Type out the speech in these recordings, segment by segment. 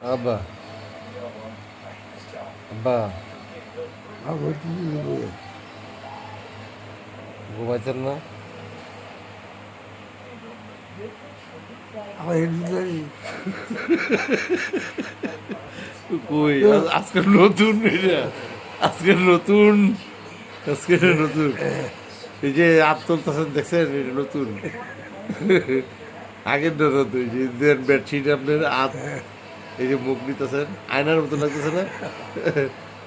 আব্বা আব্বা ঘুমাইছেন না? কই আজকে নতুন এটা আজকে নতুন আজকে নতুন এই যে আত্মলতাছেন দেখছেন এটা নতুন আগের না নতুন যে বেডশিট আপনার এই যে মুখ নিতেছেন আয়নার মতো লাগতেছে না?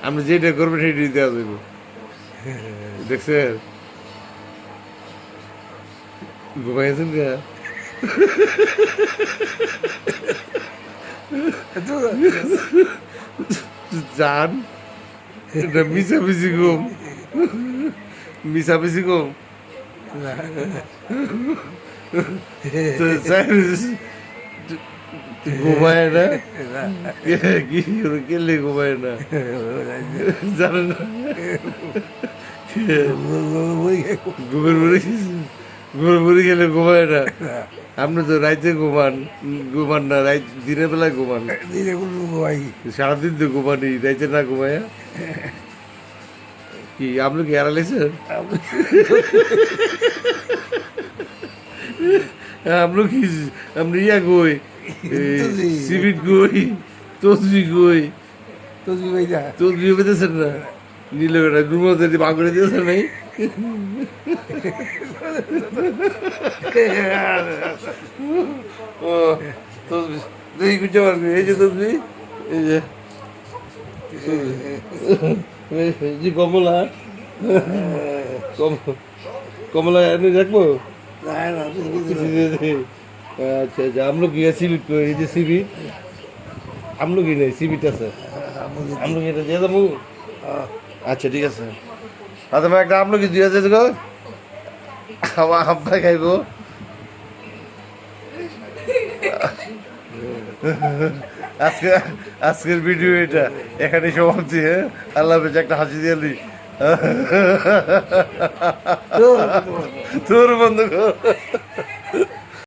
আপনি যেটা করবেন সেটাই দেওয়া যাবে। দেখছেন ঘুমাইছেন গা যান এটা মিশামিশি ঘুম মিশামিশি ঘুম ঘুমায় না কি কেলে ঘুমায় না জানেন না ঘুমের মুড়ি ঘুমের মুড়ি খেলে ঘুমায় না। আপনি তো রাইতে ঘুমান না রাত দিনের বেলায় ঘুমান সারাদিন তো ঘুমানি রাইতে না ঘুমায় কি আপনি কি এড়ালেছেন? আপনি কি আপনি ইয়া কই সিবিট কই তসবি কই তসবি পেতেছেন না নিলে বেটা ঘুমোতে বাগড়ে দিয়েছেন নাই ও তসবি দেখি খুঁজে পারবি এই যে তসবি এই যে জি কমলা কমলা এনে দেখবো আচ্ছা আচ্ছা আমলকি সিবিট এই যে সিবিট আমলকি নেই সিবিট আছে আমলকি এটা দিয়ে দেবো। আচ্ছা ঠিক আছে আচ্ছা একটা আমলকি দিয়ে যেতে গো আমার আব্বা খাইব। আজকের ভিডিও এটা এখানে সমাপ্তি। হ্যাঁ আল্লাহ হাফেজ। একটা হাসি দিয়ে তোর বন্ধু